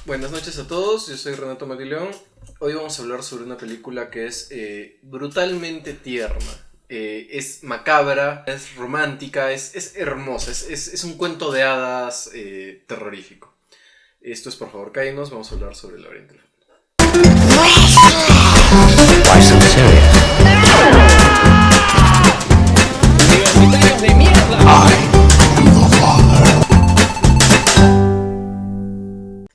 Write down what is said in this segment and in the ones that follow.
Buenas noches a todos, yo soy Renato Matileón. Hoy vamos a hablar sobre una película que es brutalmente tierna. Es macabra, es romántica, es hermosa, es un cuento de hadas terrorífico. Esto es Por favor, cáinos, vamos a hablar sobre El laberinto del fauno. Why so serious? ¡Universitarios de mierda!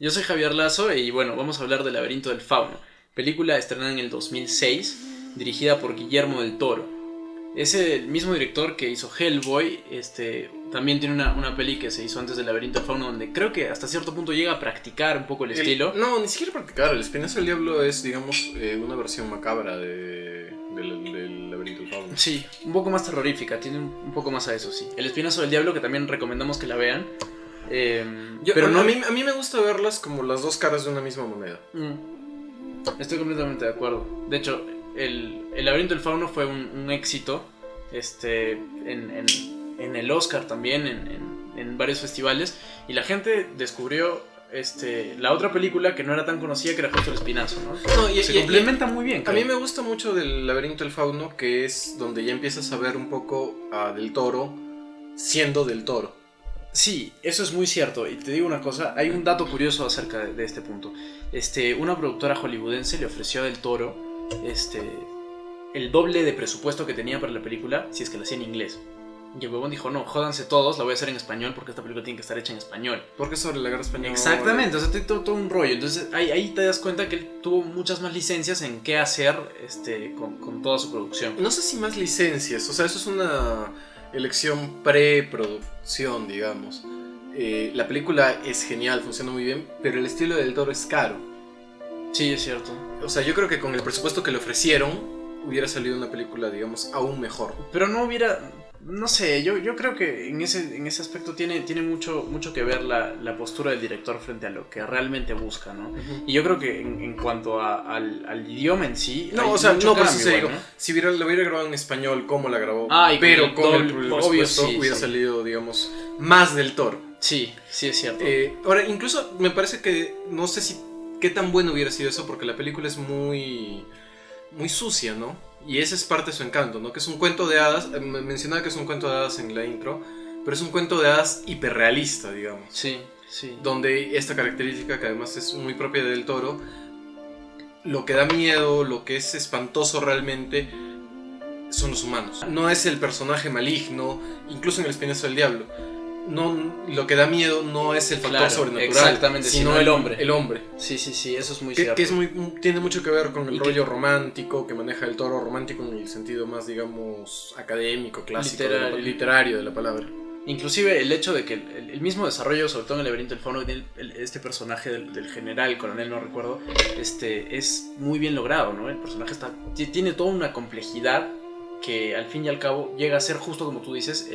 Yo soy Javier Lazo y bueno, vamos a hablar del Laberinto del Fauno, película estrenada en el 2006, dirigida por Guillermo del Toro. Es el mismo director que hizo Hellboy, también tiene una peli que se hizo antes del Laberinto del Fauno, donde creo que hasta cierto punto llega a practicar un poco el estilo. No, ni siquiera practicar, El Espinazo del Diablo es, digamos, una versión macabra del laberinto del fauno. Sí, un poco más terrorífica, tiene un poco más a eso, sí. El Espinazo del Diablo, que también recomendamos que la vean. Pero a mí me gusta verlas como las dos caras de una misma moneda. Estoy completamente de acuerdo. De hecho, el Laberinto del Fauno fue un éxito en el Oscar también, en varios festivales. Y la gente descubrió la otra película que no era tan conocida, que era justo El Espinazo, ¿no? Se complementa muy bien, creo. A mí me gusta mucho del Laberinto del Fauno, que es donde ya empiezas a ver un poco a Del Toro siendo Del Toro. Sí, eso es muy cierto. Y te digo una cosa, hay un dato curioso acerca de este punto. Una productora hollywoodense le ofreció a Del Toro el doble de presupuesto que tenía para la película si es que la hacía en inglés. Y el huevón dijo, no, jódanse todos, la voy a hacer en español porque esta película tiene que estar hecha en español. Porque es sobre la guerra española. Exactamente, o sea, tiene todo un rollo. Entonces ahí te das cuenta que él tuvo muchas más licencias en qué hacer con toda su producción. No sé si más licencias, o sea, eso es una elección preproducción, digamos. La película es genial, funciona muy bien, pero el estilo de Del Toro es caro. Sí, es cierto. O sea, yo creo que con el presupuesto que le ofrecieron hubiera salido una película, digamos, aún mejor. Pero no hubiera... No sé, yo creo que en ese aspecto tiene mucho que ver la postura del director frente a lo que realmente busca, ¿no? Uh-huh. Y yo creo que en cuanto al idioma en sí... No, hay o sea, mucho no, pues cambio, sí, digo, ¿no? si lo hubiera grabado en español, ¿cómo la grabó? Ah, pero con el presupuesto, presupuesto hubiera salido, digamos, más Del Toro. Sí, es cierto. Ahora, incluso me parece que, no sé si qué tan bueno hubiera sido eso, porque la película es muy sucia, ¿no? Y ese es parte de su encanto, ¿no? Que es un cuento de hadas, mencionaba que es un cuento de hadas en la intro, pero es un cuento de hadas hiperrealista, digamos. Sí. Donde esta característica, que además es muy propia de Del Toro, lo que da miedo, lo que es espantoso realmente, son los humanos. No es el personaje maligno, incluso en El Espinazo del Diablo. No, lo que da miedo no es el factor sobrenatural, exactamente, sino el hombre. El hombre. Sí, eso es muy cierto. Que tiene mucho que ver con el rollo romántico que maneja Del Toro, romántico en el sentido más, digamos, académico, clásico, literario de la palabra. Inclusive el hecho de que el mismo desarrollo, sobre todo en El Laberinto del Fauno, este personaje del general, coronel, no recuerdo, es muy bien logrado, ¿no? El personaje tiene toda una complejidad que al fin y al cabo llega a ser, justo como tú dices,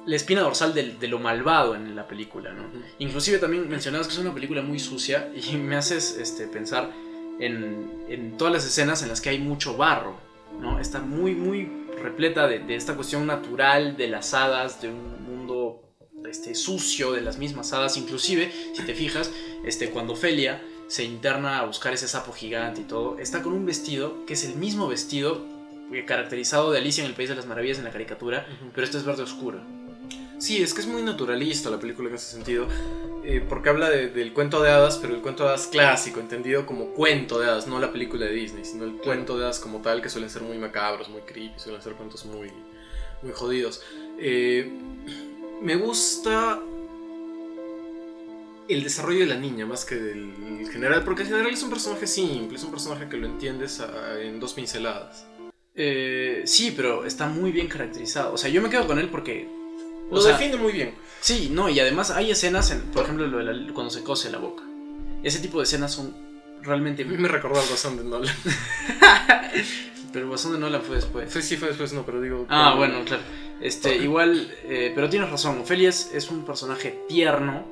la espina dorsal de lo malvado en la película, ¿no? Uh-huh. Inclusive también mencionabas que es una película muy sucia y me haces pensar en todas las escenas en las que hay mucho barro, ¿no? Está muy repleta de esta cuestión natural de las hadas, de un mundo sucio de las mismas hadas. Inclusive, si te fijas, cuando Ofelia se interna a buscar ese sapo gigante y todo, está con un vestido que es el mismo vestido caracterizado de Alicia en el País de las Maravillas en la caricatura, uh-huh. Pero es verde oscuro. Sí, es que es muy naturalista la película en ese sentido, porque habla del cuento de hadas, pero el cuento de hadas clásico, entendido como cuento de hadas, no la película de Disney, sino el cuento de hadas como tal, que suelen ser muy macabros, muy creepy, suelen ser cuentos muy jodidos. Me gusta el desarrollo de la niña más que del general, porque el general es un personaje simple, es un personaje que lo entiendes en 2 pinceladas. Sí, pero está muy bien caracterizado. O sea, yo me quedo con él porque... Lo define muy bien. Sí, no, y además hay escenas, por ejemplo, cuando se cose la boca. Ese tipo de escenas son realmente... A mí me recordó al Guasón de Nolan. Pero el Guasón de Nolan fue después. Sí, fue después, no, pero digo... Bueno, claro. Igual, pero tienes razón, Ofelia es un personaje tierno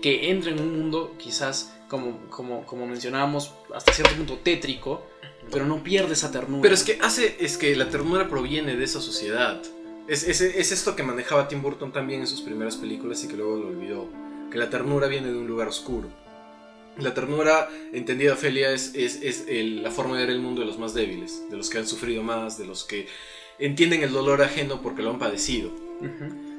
que entra en un mundo quizás, como mencionábamos, hasta cierto punto tétrico, pero no pierde esa ternura. Pero es que la ternura proviene de esa sociedad. Es esto que manejaba Tim Burton también en sus primeras películas y que luego lo olvidó. que la ternura viene de un lugar oscuro. La ternura, entendida Ofelia, es la forma de ver el mundo de los más débiles, de los que han sufrido más, de los que entienden el dolor ajeno porque lo han padecido.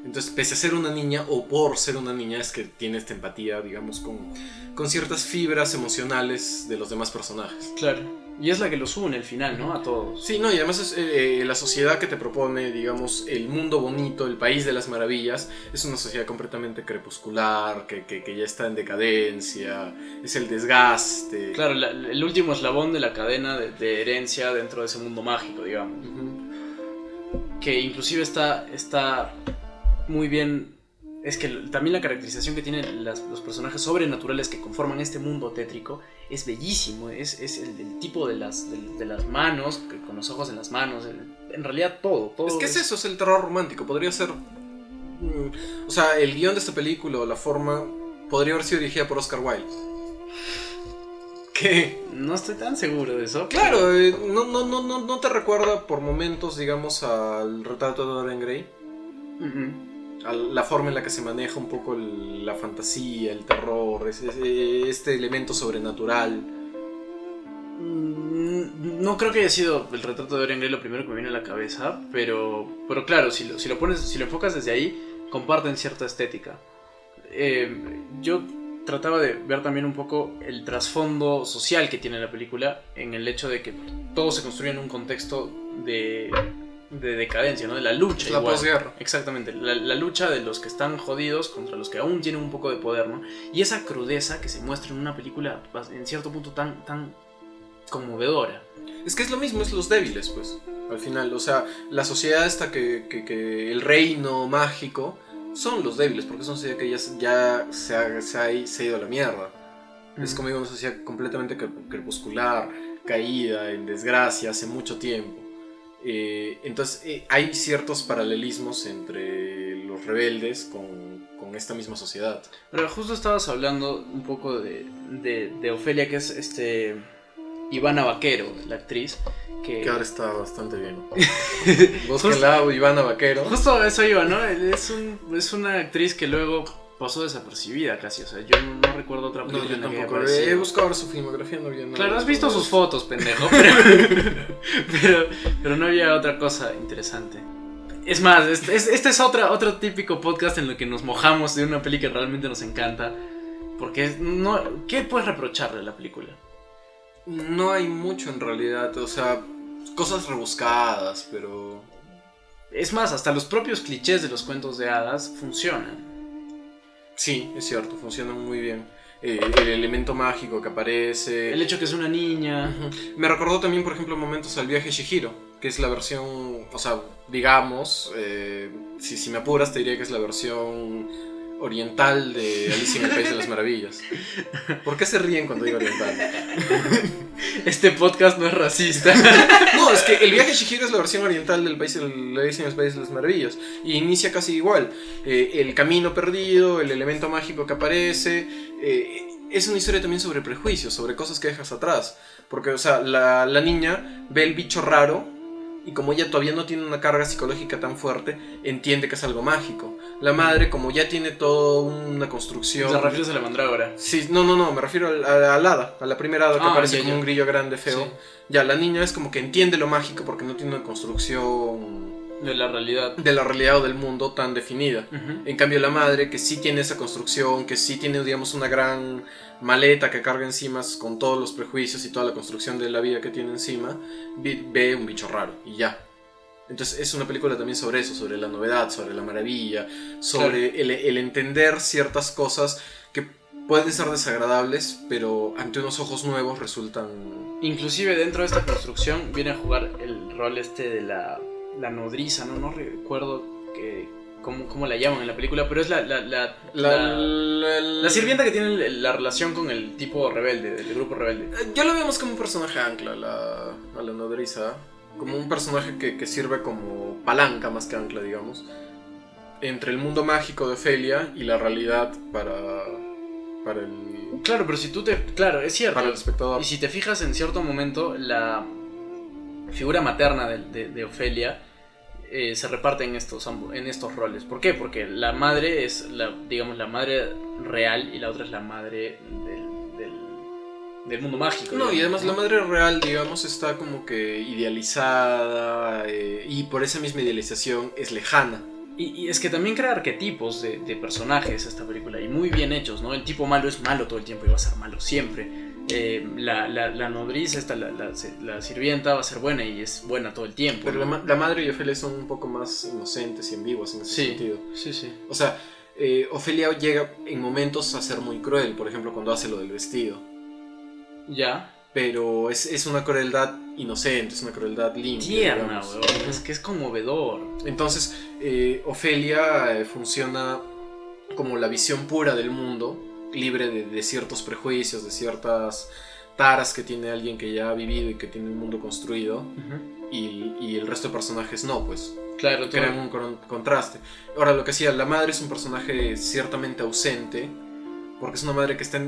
Entonces, pese a ser una niña, o por ser una niña, es que tiene esta empatía, digamos, con ciertas fibras emocionales de los demás personajes. Claro. Y es la que los une al final, ¿no? A todos. Sí, no, y además es, la sociedad que te propone, digamos, el mundo bonito, el país de las maravillas, es una sociedad completamente crepuscular, que ya está en decadencia, es el desgaste. Claro, el último eslabón de la cadena de herencia dentro de ese mundo mágico, digamos. Que inclusive está muy bien. Es que también la caracterización que tienen los personajes sobrenaturales que conforman este mundo tétrico es bellísimo. Es el tipo de las manos, con los ojos en las manos. En realidad todo es que es eso, es el terror romántico. Podría ser... o sea, el guión de esta película o la forma podría haber sido dirigida por Oscar Wilde. ¿Qué? No estoy tan seguro de eso. Claro, no te recuerda por momentos, digamos, al retrato de Dorian Gray. A la forma en la que se maneja un poco la fantasía, el terror, este elemento sobrenatural. No creo que haya sido el retrato de Dorian Gray lo primero que me viene a la cabeza, pero claro, si lo enfocas desde ahí, comparten cierta estética. Yo trataba de ver también un poco el trasfondo social que tiene la película, en el hecho de que todo se construye en un contexto de decadencia, ¿no? De la lucha. La posguerra. Exactamente, la lucha de los que están jodidos contra los que aún tienen un poco de poder, ¿no? Y esa crudeza que se muestra en una película en cierto punto tan conmovedora. Es que es lo mismo, es los débiles, pues, al final. O sea, la sociedad esta que el reino mágico son los débiles, porque es una sociedad que ya se ha ido a la mierda. Es como digo, una sociedad completamente crepuscular, caída, en desgracia, hace mucho tiempo. Entonces hay ciertos paralelismos entre los rebeldes con esta misma sociedad. Pero justo estabas hablando un poco de Ofelia, que es Ivana Vaquero, la actriz. Que ahora está bastante bien. Búsquenla, Ivana Vaquero. Justo a eso iba, ¿no? Es una actriz que luego pasó desapercibida casi, o sea, yo no recuerdo otra película. No, yo tampoco. He buscado ahora su filmografía, no había nada. Claro, has visto sus fotos, pendejo, pero no había otra cosa interesante. Es más, este es otro típico podcast en el que nos mojamos de una peli que realmente nos encanta. Porque ¿qué puedes reprocharle a la película? No hay mucho en realidad, o sea, cosas rebuscadas, pero... Es más, hasta los propios clichés de los cuentos de hadas funcionan. Sí, es cierto, funcionan muy bien. El elemento mágico que aparece. El hecho que es una niña. Me recordó también, por ejemplo, momentos al viaje Chihiro, que es la versión, o sea, digamos, si me apuras te diría que es la versión oriental de Alicia en el País de las Maravillas. ¿Por qué se ríen cuando digo oriental? Este podcast no es racista. No, es que el viaje Chihiro es la versión oriental del país, Alicia en el País de las Maravillas. Y inicia casi igual. El camino perdido, el elemento mágico que aparece. Es una historia también sobre prejuicios, sobre cosas que dejas atrás. Porque, o sea, la niña ve el bicho raro y como ella todavía no tiene una carga psicológica tan fuerte, entiende que es algo mágico. La madre, como ya tiene toda una construcción... ¿Te refieres a la mandrágora? Sí, no, me refiero al hada, a la primera hada que aparece como un grillo grande, feo. Sí. Ya, la niña es como que entiende lo mágico porque no tiene una construcción... De la realidad o del mundo tan definida. En cambio la madre, que sí tiene esa construcción, que sí tiene, digamos, una gran maleta que carga encima con todos los prejuicios y toda la construcción de la vida que tiene encima, ve un bicho raro y ya. Entonces es una película también sobre eso, sobre la novedad, sobre la maravilla, sobre el entender ciertas cosas que pueden ser desagradables, pero ante unos ojos nuevos resultan... Inclusive dentro de esta construcción viene a jugar el rol de la nodriza, no recuerdo cómo la llaman en la película, pero es la sirvienta que tiene la relación con el tipo rebelde, del grupo rebelde. Ya lo vemos como un personaje ancla, a la nodriza, como un personaje que sirve como palanca más que ancla, digamos, entre el mundo mágico de Ofelia y la realidad para el... Claro, pero Claro, es cierto. Para el espectador. Y si te fijas, en cierto momento, la figura materna de Ofelia se reparten en estos roles. ¿Por qué? Porque la madre es digamos, la madre real y la otra es la madre del mundo mágico. No, digamos, y además ¿no? la madre real, digamos, está como que idealizada y por esa misma idealización es lejana. Y es que también crea arquetipos de personajes esta película, y muy bien hechos, ¿no? El tipo malo es malo todo el tiempo y va a ser malo siempre. La nodriza, la sirvienta va a ser buena y es buena todo el tiempo. Pero ¿no? la madre y Ofelia son un poco más inocentes y ambiguas en ese sentido. Sí. O sea, Ofelia llega en momentos a ser muy cruel, por ejemplo, cuando hace lo del vestido. Ya. Pero es una crueldad inocente, es una crueldad limpia. Tierna, digamos. weón. Es que es conmovedor. Entonces, Ofelia funciona como la visión pura del mundo, libre de ciertos prejuicios, de ciertas taras que tiene alguien que ya ha vivido y que tiene un mundo construido, y el resto de personajes no, pues Claro, crean un contraste. Ahora, lo que decía, la madre es un personaje ciertamente ausente, porque es una madre que está,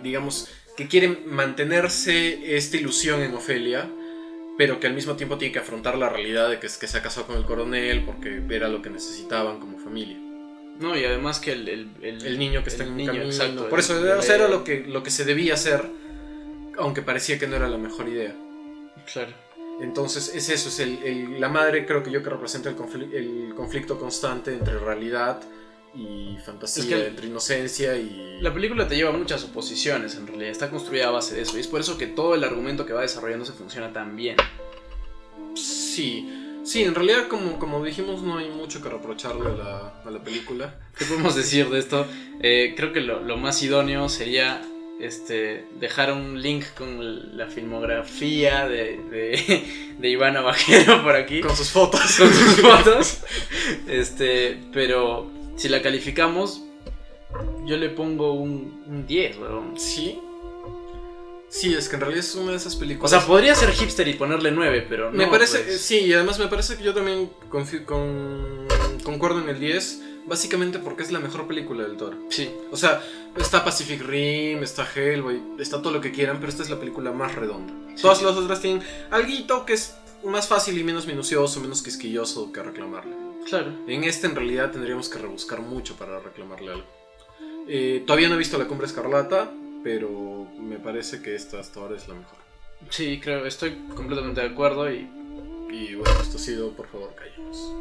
digamos, que quiere mantenerse esta ilusión en Ofelia, pero que al mismo tiempo tiene que afrontar la realidad de que se ha casado con el coronel porque era lo que necesitaban como familia. No, y además que El niño que está en un niño, camino. exacto, Por eso, o sea, era lo que se debía hacer, aunque parecía que no era la mejor idea. Claro. Entonces es eso, es la madre, creo que representa el conflicto constante entre realidad y fantasía, Es que entre inocencia y... La película te lleva a muchas oposiciones, en realidad. Está construida a base de eso. Y es por eso que todo el argumento que va desarrollándose funciona tan bien. Sí, en realidad, como dijimos, no hay mucho que reprocharle a la película. ¿Qué podemos decir de esto? Creo que lo más idóneo sería dejar un link con la filmografía de Ivana Bajero por aquí. Con sus fotos. Con sus fotos. Pero si la calificamos, yo le pongo un 10, weón. ¿Sí? Sí, es que en realidad es una de esas O películas... sea, podría ser hipster y ponerle 9, pero no. Me parece, pues. sí, y además me parece que yo también concuerdo en el 10, básicamente porque es la mejor película del Toro. Sí. O sea, está Pacific Rim, está Hellboy, está todo lo que quieran, pero esta es la película más redonda. Sí. Todas las otras tienen alguito que es más fácil y menos minucioso, menos quisquilloso que reclamarle. Claro. En en realidad tendríamos que rebuscar mucho para reclamarle algo. Todavía no he visto La Cumbre Escarlata, pero me parece que esta hasta ahora es la mejor. Sí, creo, estoy completamente de acuerdo y Y bueno, esto ha sido, por favor, callemos.